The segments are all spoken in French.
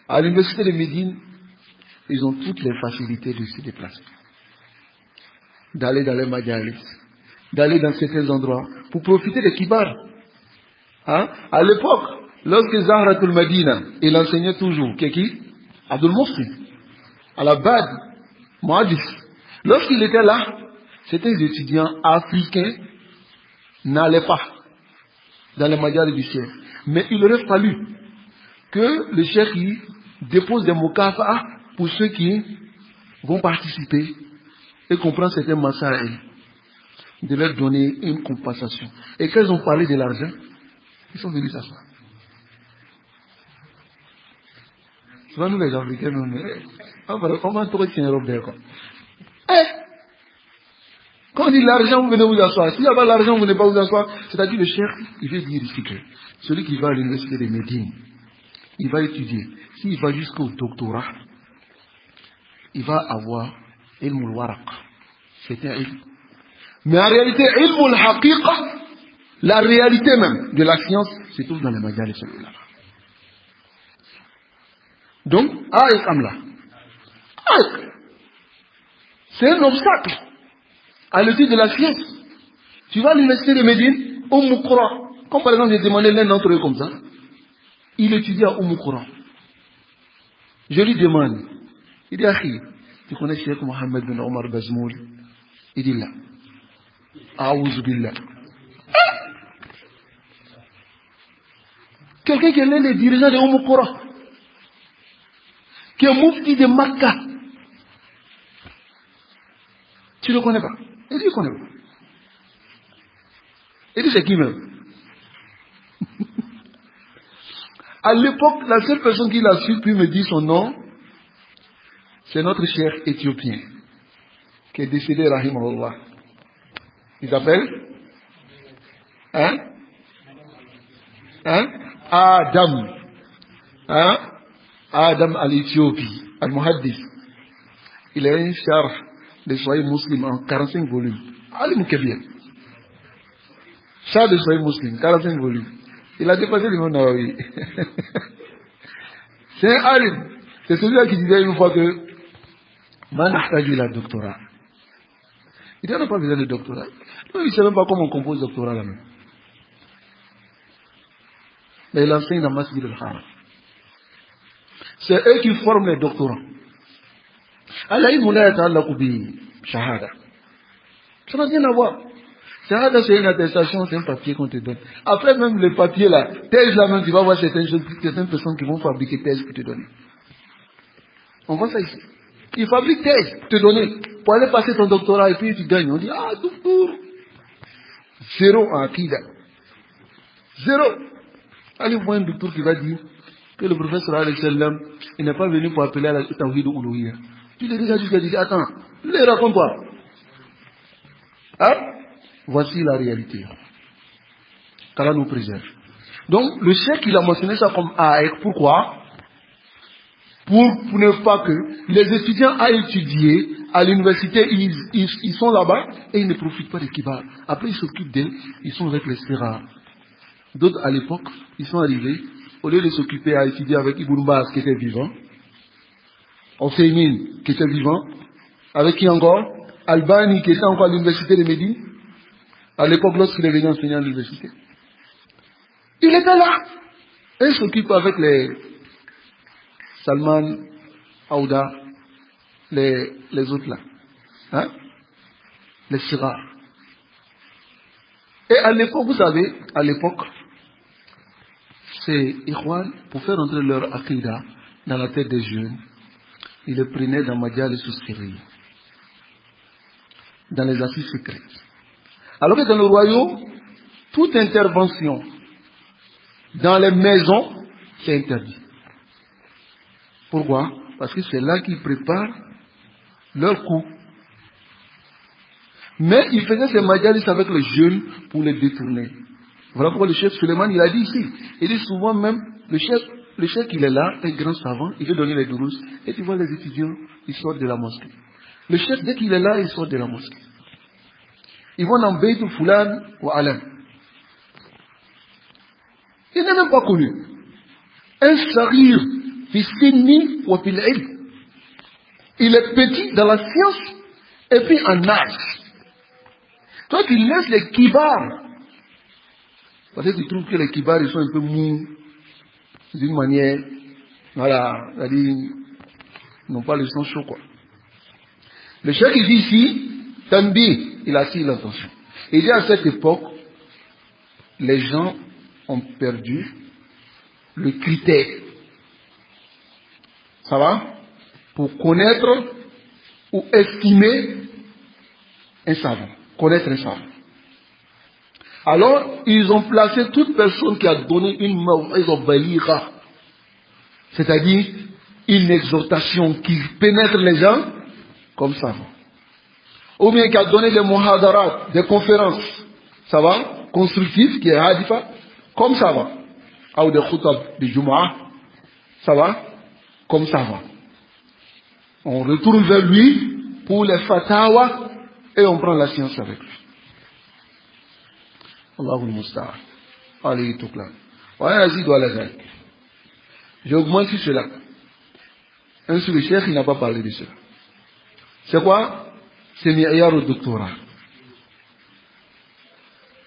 À l'université de Médine, ils ont toutes les facilités de se déplacer. D'aller dans les majalis, d'aller dans certains endroits pour profiter des kibars. Hein? À l'époque, lorsque Zahratul Madina, il enseignait toujours, qui? Abdul Mufti, à la Bad, Muadis. Lorsqu'il était là, certains étudiants africains n'allaient pas dans les majalis du ciel. Mais il aurait fallu que le cheikh dépose des mukafa pour ceux qui vont participer et comprendre certains masaïs, de leur donner une compensation. Et quand ils ont parlé de l'argent, ils sont venus s'asseoir. Souvent nous les Africains, on va trouver qu'il y a une robe d'air. Quand on dit l'argent, vous venez vous asseoir. S'il n'y a pas l'argent, vous ne venez pas vous asseoir. C'est-à-dire le cheikh, il veut dire ici que celui qui va à l'université de Médine, il va étudier. S'il va jusqu'au doctorat, il va avoir ilmul waraq. C'est un ilm. Mais en réalité, ilmul haqiqa, la réalité même de la science, se trouve dans les majalis celui-là. Donc, aïk amla. Aïk. C'est un obstacle à l'étude de la science. Tu vas à l'université de Médine, Qura. Comme par exemple, j'ai demandé l'un d'entre eux comme ça. Il étudie à Qura. Je lui demande, il dit, Akhi, tu connais Cheikh Mohammed bin Omar Bazmoul? Il dit là. Aouz billah. Quelqu'un qui est l'un des dirigeants de Qura, qui est moufti de Makkah. Tu ne le connais pas? Il dit, je ne connais pas. Il dit, c'est qui même? À l'époque, la seule personne qui l'a su puis me dit son nom, c'est notre cher éthiopien, qui est décédé, rahimahullah. Il s'appelle? Adam. Adam al-Éthiopie, al-Muhaddis. Il a un char de Sahih Muslim en 45 volumes. Alim Kabir. Char de Sahih Muslim, 45 volumes. Il a dépassé l'imam Nawawi. C'est un alim. C'est celui-là qui disait une fois que Man ahtaju ila doctorat. Il n'a pas besoin de doctorat. Non, il ne sait même pas comment on compose doctorat là-même. Mais il enseigne dans Masjid al-Haram. C'est eux qui forment les doctorants. Allah il mouna yata'allaqu bi shahada. Ça n'a rien à voir. Shahada, c'est une attestation, c'est un papier qu'on te donne. Après même le papier là, thèse là même, tu vas voir certaines personnes qui vont fabriquer thèse pour te donner. On voit ça ici. Ils fabriquent thèse pour te donner. Pour aller passer ton doctorat et puis tu gagnes. On dit, ah, docteur. Zéro en akida. Zéro. Allez voir un docteur qui va dire que le prophète sallallahu alayhi wa sallam, il n'est pas venu pour appeler à la tawhid uluhiyya. Tu les regardes jusqu'à dire, attends, les raconte pas. Hein? Voici la réalité. Qu'Allah nous préserve. Donc, le cheikh, il a mentionné ça comme aïk. Pourquoi? Pour ne pas que les étudiants aillent étudier à l'université, ils sont là-bas et ils ne profitent pas des kibars. Après, ils s'occupent d'eux, ils sont avec les sérars. D'autres, à l'époque, ils sont arrivés, au lieu de s'occuper à étudier avec Ibn Baz qui était vivant, Ousseymine qui était vivant, avec qui encore? Albani qui était encore à l'université de Médine, à l'époque lorsqu'il est venu enseigner à l'université. Il était là. Et il s'occupe avec les Salman, Aouda, les autres là. Hein? Les Sirars. Et à l'époque, vous savez, à l'époque, ces Ikhwan, pour faire entrer leur aqidah dans la tête des jeunes, ils les prenaient dans Madjal et Souskhiri, dans les assises secrètes. Alors que dans le royaume, toute intervention dans les maisons, c'est interdit. Pourquoi? Parce que c'est là qu'ils préparent leur coup. Mais ils faisaient ces majalis avec les jeunes pour les détourner. Voilà pourquoi le chef Suleiman, il a dit ici. Il dit souvent même, le chef il est là, un grand savant, il veut donner les durus, et tu vois les étudiants, ils sortent de la mosquée. Le chef, dès qu'il est là, il sort de la mosquée. Ils vont dans Beytou Foulan ou Alam. Il n'est même pas connu. Un sarir في السن وفي العلم. Il est petit dans la science et puis en âge. Toi, tu laisses les kibars. Parce que tu trouves que les kibars, ils sont un peu mous, d'une manière, voilà, c'est-à-dire, ils n'ont pas le sang chaud, quoi. Le cheikh, il dit ici, Tanbi, il attire l'attention. Il dit à cette époque, les gens ont perdu le critère. Ça va? Pour connaître ou estimer un savant. Connaître un savant. Alors, ils ont placé toute personne qui a donné une maw'idha, c'est-à-dire une exhortation qui pénètre les gens comme savant. Ou bien qui a donné des muhadarat, des conférences, ça va, constructives, qui est hadifa, comme savant. Ou des khutab de Jumu'ah, ça va, comme savant. On retourne vers lui pour les fatawa et on prend la science avec lui. Allahul Musta'an. Alayhi Tuklan. J'ai augmenté cela. Un seul cheikh, il n'a pas parlé de cela. C'est quoi? C'est mi'yar au doctorat.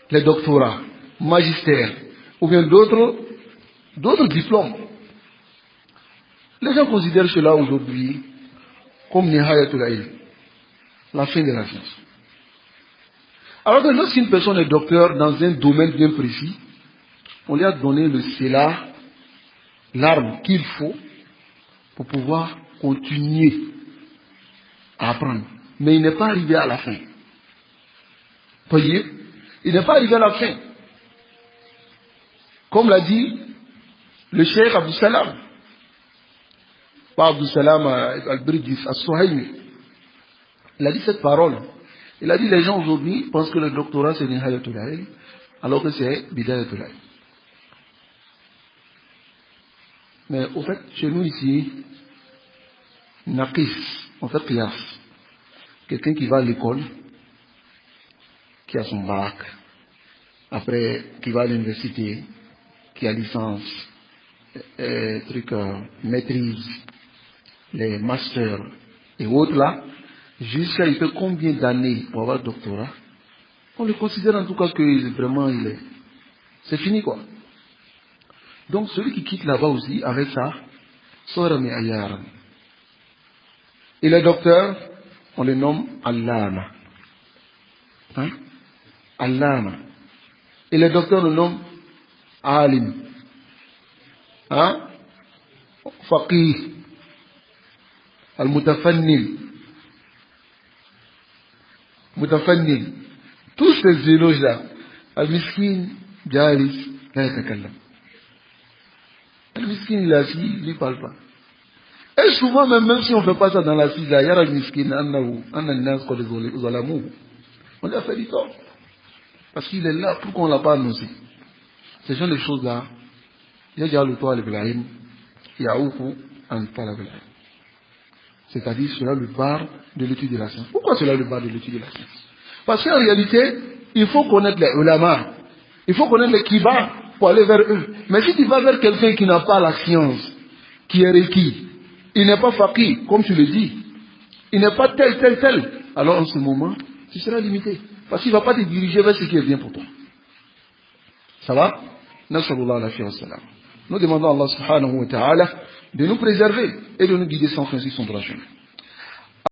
Les doctorats, magistères, ou bien d'autres diplômes. Les gens considèrent cela aujourd'hui comme nihayatul ilm, la fin de la science. Alors que lorsqu'une personne est docteur dans un domaine bien précis, on lui a donné le cela, l'arme qu'il faut pour pouvoir continuer à apprendre. Mais il n'est pas arrivé à la fin. Voyez, il n'est pas arrivé à la fin. Comme l'a dit le cheikh Abdou Salam, pas Abdou Salam al-Bridis, al-Suhaimi. Il a dit cette parole. Il a dit les gens aujourd'hui pensent que le doctorat c'est nihayatul ilm, alors que c'est bidayatul ilm. Mais au fait, chez nous ici, naqis, on fait qiyas. Quelqu'un qui va à l'école, qui a son bac, après qui va à l'université, qui a licence, maîtrise, les masters et autres là, jusqu'à il fait combien d'années pour avoir le doctorat, on le considère en tout cas que vraiment il est. C'est fini quoi. Donc celui qui quitte là-bas aussi avec ça, sort mi ayar. Et le docteur, on le nomme Allama. Hein? Allama. Et le docteur le nomme Alim. Hein? Faqih. Al-Mutafannil. Mutafannil. Tous ces éloges-là. Al-Miskin, Jalis, la yatakallam. Al-Miskin, il est assis, il ne parle pas. Et souvent, même si on ne fait pas ça dans la scie, il y a Al-Miskin, on lui a fait du tort. Parce qu'il est là, pourquoi on ne l'a pas annoncé? Ce genre de choses-là, il y a déjà le toit al-Ibrahim, il y a beaucoup en talab al-ilm. C'est-à-dire, cela le barre de l'étude de la science. Pourquoi cela le barre de l'étude de la science? Parce qu'en réalité, il faut connaître les ulama, il faut connaître les kibar pour aller vers eux. Mais si tu vas vers quelqu'un qui n'a pas la science, qui est requis, il n'est pas faqih, comme tu le dis, il n'est pas tel, alors en ce moment, tu seras limité. Parce qu'il ne va pas te diriger vers ce qui est bien pour toi. Ça va? Nous demandons à Allah subhanahu wa ta'ala de nous préserver et de nous guider sans fin sur son droit chemin.